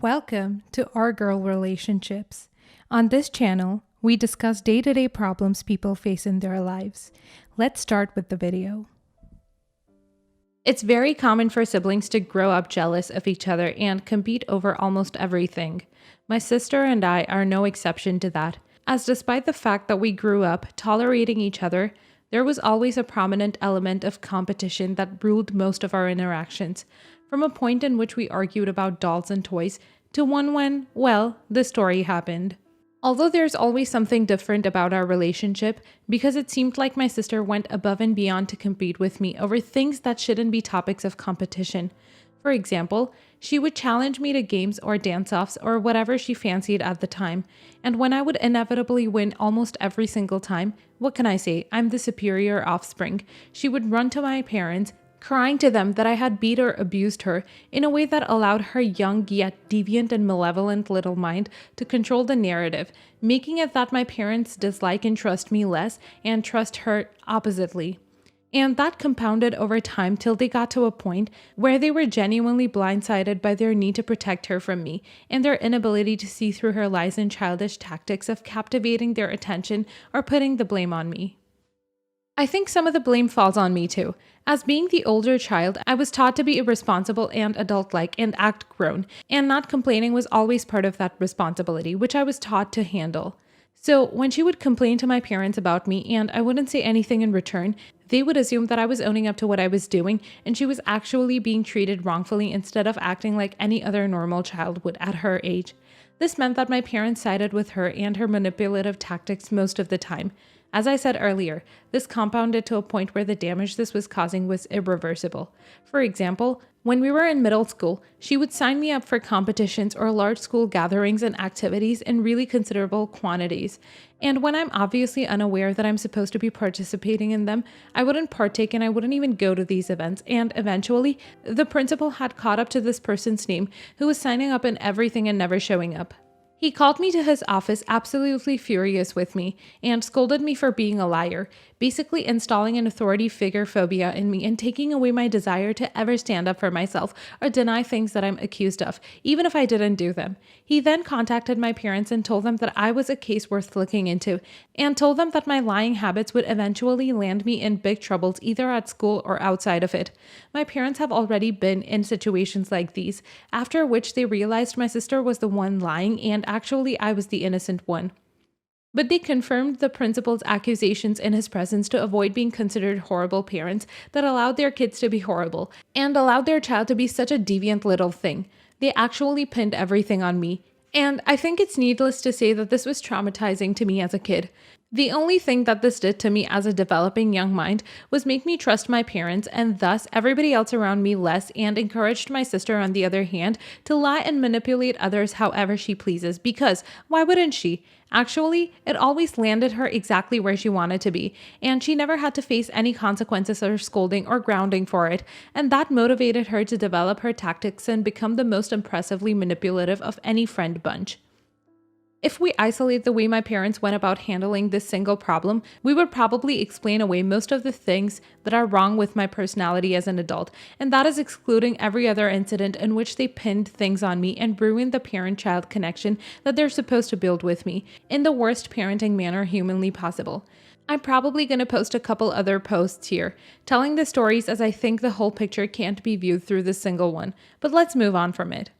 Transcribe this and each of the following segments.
Welcome to Our Girl Relationships. On this channel, we discuss day-to-day problems people face in their lives. Let's start with the video. It's very common for siblings to grow up jealous of each other and compete over almost everything. My sister and I are no exception to that, as despite the fact that we grew up tolerating each other, there was always a prominent element of competition that ruled most of our interactions, from a point in which we argued about dolls and toys to one when, well, the story happened. Although there's always something different about our relationship, because it seemed like my sister went above and beyond to compete with me over things that shouldn't be topics of competition. For example, she would challenge me to games or dance-offs or whatever she fancied at the time, and when I would inevitably win almost every single time, what can I say, I'm the superior offspring, she would run to my parents, crying to them that I had beat or abused her in a way that allowed her young yet deviant and malevolent little mind to control the narrative, making it that my parents dislike and trust me less and trust her oppositely. And that compounded over time till they got to a point where they were genuinely blindsided by their need to protect her from me and their inability to see through her lies and childish tactics of captivating their attention or putting the blame on me. I think some of the blame falls on me too. As being the older child, I was taught to be irresponsible and adult-like and act grown, and not complaining was always part of that responsibility, which I was taught to handle. So when she would complain to my parents about me and I wouldn't say anything in return, they would assume that I was owning up to what I was doing and she was actually being treated wrongfully instead of acting like any other normal child would at her age. This meant that my parents sided with her and her manipulative tactics most of the time. As I said earlier, this compounded to a point where the damage this was causing was irreversible. For example, when we were in middle school, she would sign me up for competitions or large school gatherings and activities in really considerable quantities. And when I'm obviously unaware that I'm supposed to be participating in them, I wouldn't partake and I wouldn't even go to these events. And eventually, the principal had caught up to this person's name who was signing up in everything and never showing up. He called me to his office absolutely furious with me and scolded me for being a liar, basically installing an authority figure phobia in me and taking away my desire to ever stand up for myself or deny things that I'm accused of, even if I didn't do them. He then contacted my parents and told them that I was a case worth looking into, and told them that my lying habits would eventually land me in big troubles either at school or outside of it. My parents have already been in situations like these, after which they realized my sister was the one lying and actually I was the innocent one. But they confirmed the principal's accusations in his presence to avoid being considered horrible parents that allowed their kids to be horrible and allowed their child to be such a deviant little thing. They actually pinned everything on me. And I think it's needless to say that this was traumatizing to me as a kid. The only thing that this did to me as a developing young mind was make me trust my parents and thus everybody else around me less, and encouraged my sister, on the other hand, to lie and manipulate others however she pleases, because why wouldn't she? Actually, it always landed her exactly where she wanted to be, and she never had to face any consequences or scolding or grounding for it, and that motivated her to develop her tactics and become the most impressively manipulative of any friend bunch. If we isolate the way my parents went about handling this single problem, we would probably explain away most of the things that are wrong with my personality as an adult, and that is excluding every other incident in which they pinned things on me and ruined the parent-child connection that they're supposed to build with me, in the worst parenting manner humanly possible. I'm probably going to post a couple other posts here, telling the stories as I think the whole picture can't be viewed through this single one, but let's move on from it.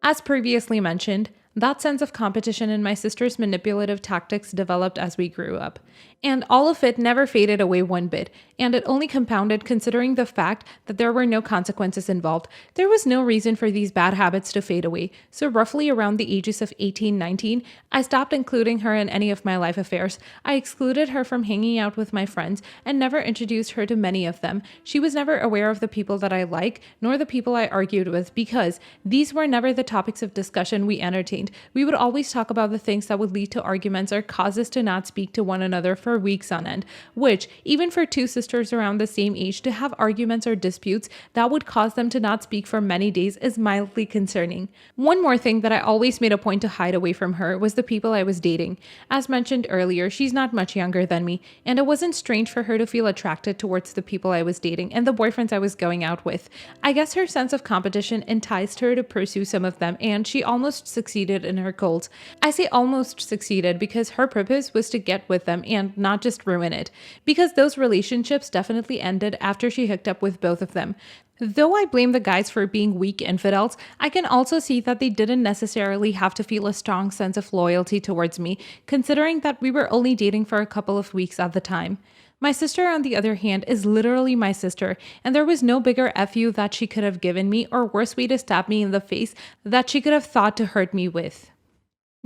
As previously mentioned, that sense of competition in my sister's manipulative tactics developed as we grew up. And all of it never faded away one bit, and it only compounded considering the fact that there were no consequences involved. There was no reason for these bad habits to fade away, so roughly around the ages of 18, 19, I stopped including her in any of my life affairs. I excluded her from hanging out with my friends and never introduced her to many of them. She was never aware of the people that I like, nor the people I argued with, because these were never the topics of discussion we entertained. complained. We would always talk about the things that would lead to arguments or cause us to not speak to one another for weeks on end, which, even for two sisters around the same age, to have arguments or disputes that would cause them to not speak for many days is mildly concerning. One more thing that I always made a point to hide away from her was the people I was dating. As mentioned earlier, she's not much younger than me, and it wasn't strange for her to feel attracted towards the people I was dating and the boyfriends I was going out with. I guess her sense of competition enticed her to pursue some of them, and she almost succeeded in her goals. I say almost succeeded because her purpose was to get with them and not just ruin it, because those relationships definitely ended after she hooked up with both of them. Though I blame the guys for being weak infidels, I can also see that they didn't necessarily have to feel a strong sense of loyalty towards me, considering that we were only dating for a couple of weeks at the time. My sister, on the other hand, is literally my sister, and there was no bigger FU that she could have given me or worse way to stab me in the face that she could have thought to hurt me with.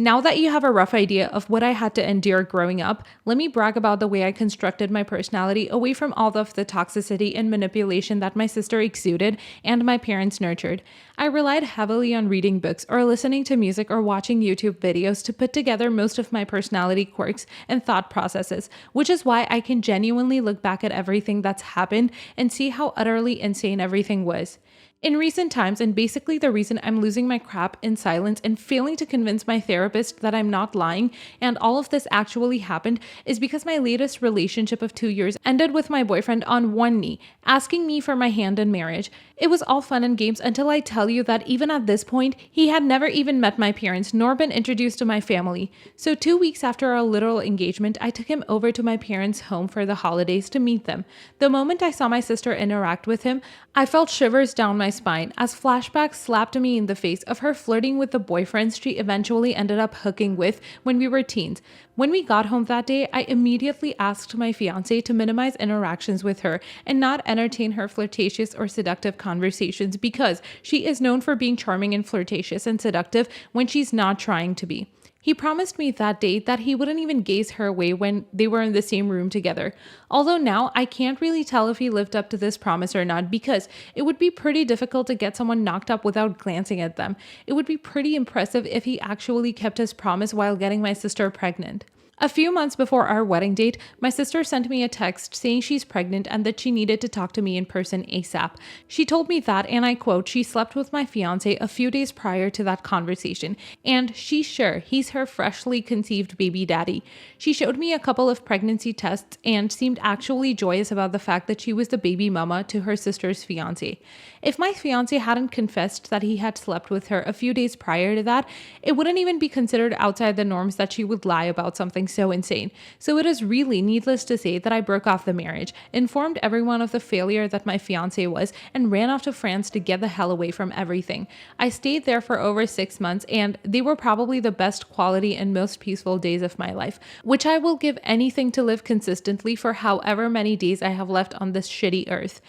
Now that you have a rough idea of what I had to endure growing up, let me brag about the way I constructed my personality away from all of the toxicity and manipulation that my sister exuded and my parents nurtured. I relied heavily on reading books or listening to music or watching YouTube videos to put together most of my personality quirks and thought processes, which is why I can genuinely look back at everything that's happened and see how utterly insane everything was. In recent times, and basically the reason I'm losing my crap in silence and failing to convince my therapist that I'm not lying and all of this actually happened, is because my latest relationship of 2 years ended with my boyfriend on one knee, asking me for my hand in marriage. It was all fun and games until I tell you that even at this point, he had never even met my parents nor been introduced to my family. So 2 weeks after our literal engagement, I took him over to my parents' home for the holidays to meet them. The moment I saw my sister interact with him, I felt shivers down my spine as flashbacks slapped me in the face of her flirting with the boyfriends she eventually ended up hooking with when we were teens. When we got home that day, I immediately asked my fiance to minimize interactions with her and not entertain her flirtatious or seductive conversations because she is known for being charming and flirtatious and seductive when she's not trying to be. He promised me that day that he wouldn't even gaze her away when they were in the same room together. Although now I can't really tell if he lived up to this promise or not because it would be pretty difficult to get someone knocked up without glancing at them. It would be pretty impressive if he actually kept his promise while getting my sister pregnant. A few months before our wedding date, my sister sent me a text saying she's pregnant and that she needed to talk to me in person ASAP. She told me that, and I quote, she slept with my fiance a few days prior to that conversation, and she's sure he's her freshly conceived baby daddy. She showed me a couple of pregnancy tests and seemed actually joyous about the fact that she was the baby mama to her sister's fiance. If my fiance hadn't confessed that he had slept with her a few days prior to that, it wouldn't even be considered outside the norms that she would lie about something so insane. So it is really needless to say that I broke off the marriage, informed everyone of the failure that my fiance was, and ran off to France to get the hell away from everything. I stayed there for over 6 months, and they were probably the best quality and most peaceful days of my life, which I will give anything to live consistently for however many days I have left on this shitty earth.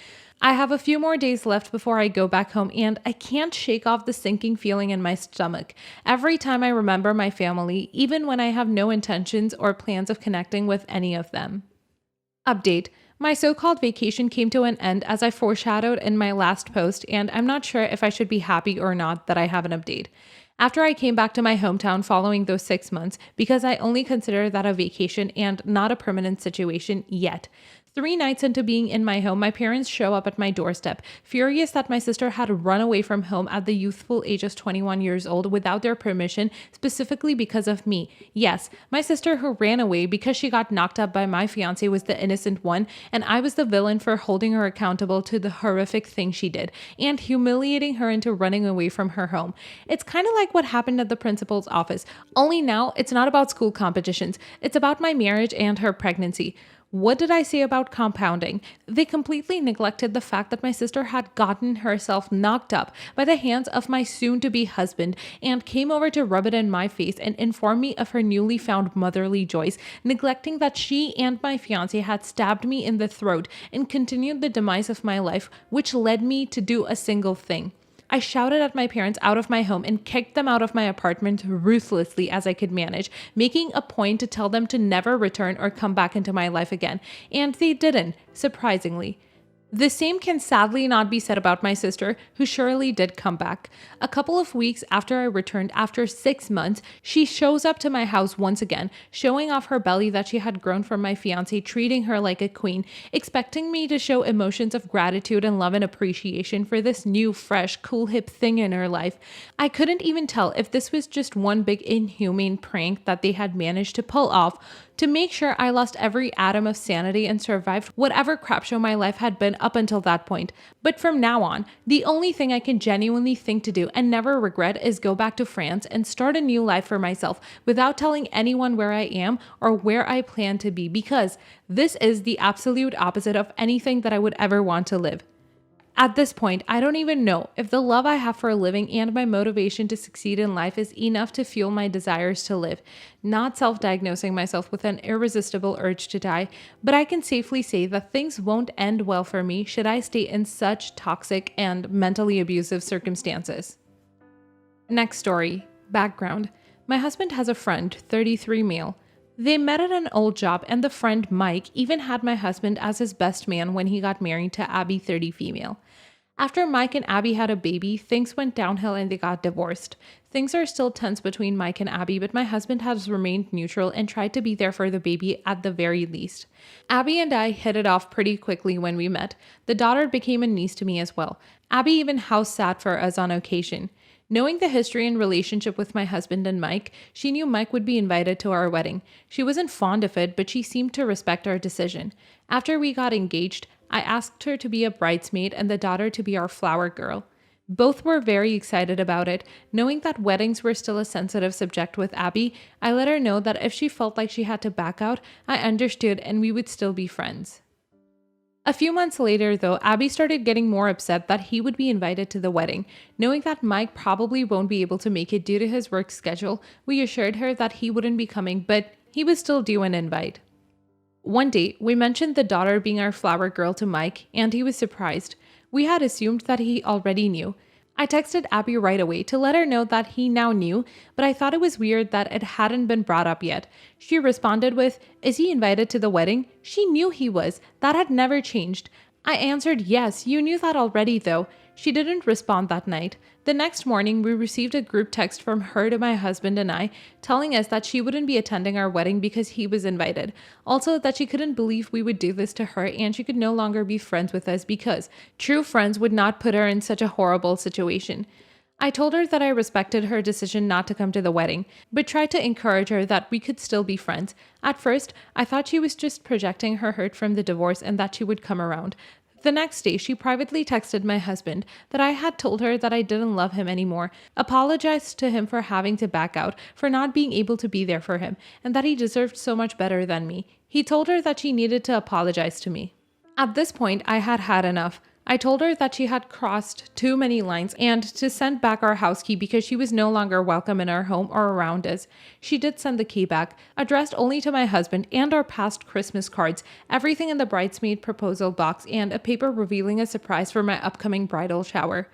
I have a few more days left before I go back home, and I can't shake off the sinking feeling in my stomach. Every time I remember my family, even when I have no intentions or plans of connecting with any of them. Update. My so-called vacation came to an end as I foreshadowed in my last post, and I'm not sure if I should be happy or not that I have an update. After I came back to my hometown following those 6 months, because I only consider that a vacation and not a permanent situation yet. 3 nights into being in my home, my parents show up at my doorstep, furious that my sister had run away from home at the youthful age of 21 years old without their permission, specifically because of me. Yes, my sister who ran away because she got knocked up by my fiance was the innocent one, and I was the villain for holding her accountable to the horrific thing she did, and humiliating her into running away from her home. It's kind of like what happened at the principal's office, only now it's not about school competitions, it's about my marriage and her pregnancy. What did I say about compounding? They completely neglected the fact that my sister had gotten herself knocked up by the hands of my soon-to-be husband and came over to rub it in my face and inform me of her newly found motherly joys, neglecting that she and my fiance had stabbed me in the throat and continued the demise of my life, which led me to do a single thing. I shouted at my parents out of my home and kicked them out of my apartment ruthlessly as I could manage, making a point to tell them to never return or come back into my life again. And they didn't, surprisingly. The same can sadly not be said about my sister, who surely did come back. A couple of weeks after I returned, after 6 months, she shows up to my house once again, showing off her belly that she had grown from my fiance, treating her like a queen, expecting me to show emotions of gratitude and love and appreciation for this new, fresh, cool, hip thing in her life. I couldn't even tell if this was just one big inhumane prank that they had managed to pull off to make sure I lost every atom of sanity and survived whatever crap show my life had been up until that point. But from now on, the only thing I can genuinely think to do and never regret is go back to France and start a new life for myself without telling anyone where I am or where I plan to be, because this is the absolute opposite of anything that I would ever want to live. At this point, I don't even know if the love I have for a living and my motivation to succeed in life is enough to fuel my desires to live, not self-diagnosing myself with an irresistible urge to die, but I can safely say that things won't end well for me should I stay in such toxic and mentally abusive circumstances. Next story. Background. My husband has a friend, 33 male. They met at an old job, and the friend Mike even had my husband as his best man when he got married to Abby, 30 female. After Mike and Abby had a baby, things went downhill and they got divorced. Things are still tense between Mike and Abby, but my husband has remained neutral and tried to be there for the baby at the very least. Abby and I hit it off pretty quickly when we met. The daughter became a niece to me as well. Abby even house sat for us on occasion. Knowing the history and relationship with my husband and Mike, she knew Mike would be invited to our wedding. She wasn't fond of it, but she seemed to respect our decision. After we got engaged, I asked her to be a bridesmaid and the daughter to be our flower girl. Both were very excited about it. Knowing that weddings were still a sensitive subject with Abby, I let her know that if she felt like she had to back out, I understood and we would still be friends. A few months later, though, Abby started getting more upset that he would be invited to the wedding. Knowing that Mike probably won't be able to make it due to his work schedule, we assured her that he wouldn't be coming, but he was still due an invite. One day, we mentioned the daughter being our flower girl to Mike, and he was surprised. We had assumed that he already knew. I texted Abby right away to let her know that he now knew, but I thought it was weird that it hadn't been brought up yet. She responded with, "Is he invited to the wedding?" She knew he was. That had never changed. I answered, "Yes, you knew that already though." She didn't respond that night. The next morning, we received a group text from her to my husband and I, telling us that she wouldn't be attending our wedding because he was invited. Also, that she couldn't believe we would do this to her and she could no longer be friends with us because true friends would not put her in such a horrible situation. I told her that I respected her decision not to come to the wedding, but tried to encourage her that we could still be friends. At first, I thought she was just projecting her hurt from the divorce and that she would come around. The next day, she privately texted my husband that I had told her that I didn't love him anymore, apologized to him for having to back out, for not being able to be there for him, and that he deserved so much better than me. He told her that she needed to apologize to me. At this point, I had had enough. I told her that she had crossed too many lines and to send back our house key because she was no longer welcome in our home or around us. She did send the key back, addressed only to my husband and our past Christmas cards, everything in the bridesmaid proposal box, and a paper revealing a surprise for my upcoming bridal shower.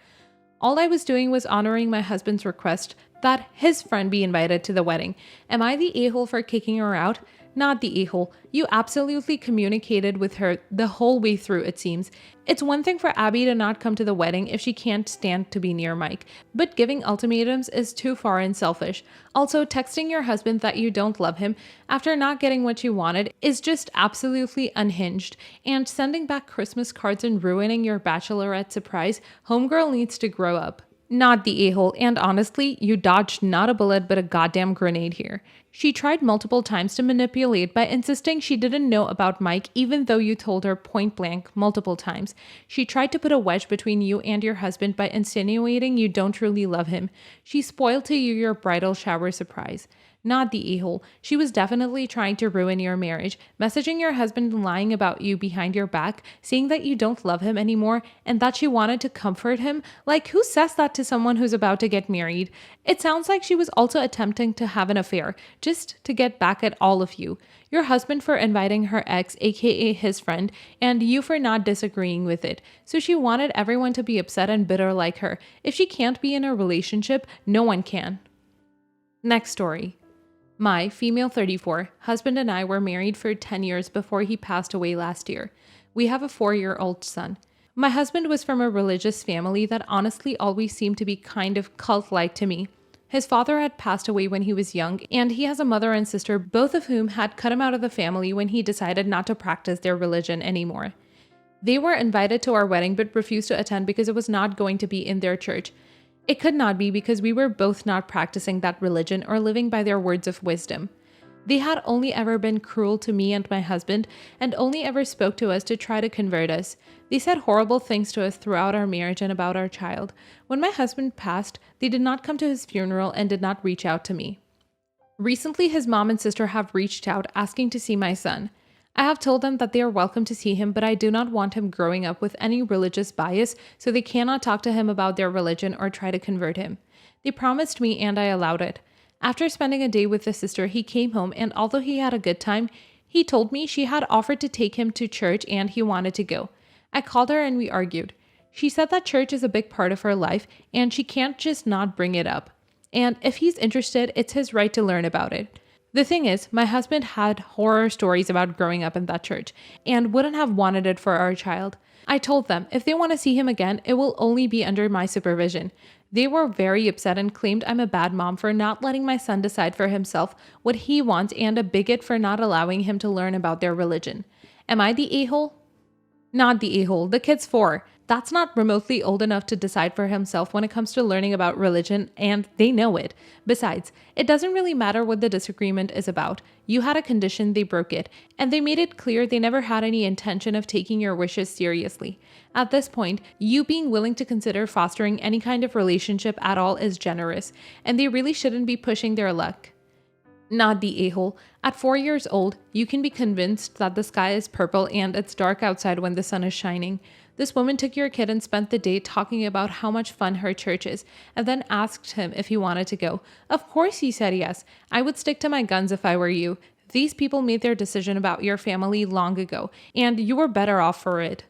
All I was doing was honoring my husband's request that his friend be invited to the wedding. Am I the a-hole for kicking her out? Not the a-hole. You absolutely communicated with her the whole way through, it seems. It's one thing for Abby to not come to the wedding if she can't stand to be near Mike, but giving ultimatums is too far and selfish. Also, texting your husband that you don't love him after not getting what you wanted is just absolutely unhinged. And sending back Christmas cards and ruining your bachelorette surprise, homegirl needs to grow up. Not the a-hole, and honestly, you dodged not a bullet but a goddamn grenade here. She tried multiple times to manipulate by insisting she didn't know about Mike even though you told her point blank multiple times. She tried to put a wedge between you and your husband by insinuating you don't truly love him. She spoiled to you your bridal shower surprise. Not the a-hole. She was definitely trying to ruin your marriage, messaging your husband and lying about you behind your back, saying that you don't love him anymore and that she wanted to comfort him. Like, who says that to someone who's about to get married? It sounds like she was also attempting to have an affair, just to get back at all of you. Your husband for inviting her ex, aka his friend, and you for not disagreeing with it. So she wanted everyone to be upset and bitter like her. If she can't be in a relationship, no one can. Next story. My female 34 husband and I were married for 10 years before he passed away last year. We have a 4-year-old son. My husband was from a religious family that honestly always seemed to be kind of cult-like to me. His father had passed away when he was young, and he has a mother and sister, both of whom had cut him out of the family when he decided not to practice their religion anymore. They were invited to our wedding but refused to attend because it was not going to be in their church. It could not be because we were both not practicing that religion or living by their words of wisdom. They had only ever been cruel to me and my husband, and only ever spoke to us to try to convert us. They said horrible things to us throughout our marriage and about our child. When my husband passed, they did not come to his funeral and did not reach out to me. Recently, his mom and sister have reached out asking to see my son. I have told them that they are welcome to see him, but I do not want him growing up with any religious bias, so they cannot talk to him about their religion or try to convert him. They promised me and I allowed it. After spending a day with the sister, he came home, and although he had a good time, he told me she had offered to take him to church and he wanted to go. I called her and we argued. She said that church is a big part of her life and she can't just not bring it up. And if he's interested, it's his right to learn about it. The thing is, my husband had horror stories about growing up in that church and wouldn't have wanted it for our child. I told them if they want to see him again, it will only be under my supervision. They were very upset and claimed I'm a bad mom for not letting my son decide for himself what he wants and a bigot for not allowing him to learn about their religion. Am I the a-hole? Not the a-hole. The kid's 4. That's not remotely old enough to decide for himself when it comes to learning about religion, and they know it. Besides, it doesn't really matter what the disagreement is about. You had a condition, they broke it, and they made it clear they never had any intention of taking your wishes seriously. At this point, you being willing to consider fostering any kind of relationship at all is generous, and they really shouldn't be pushing their luck. Not the a-hole. At 4 years old, you can be convinced that the sky is purple and it's dark outside when the sun is shining. This woman took your kid and spent the day talking about how much fun her church is, and then asked him if he wanted to go. Of course he said yes. I would stick to my guns if I were you. These people made their decision about your family long ago, and you were better off for it.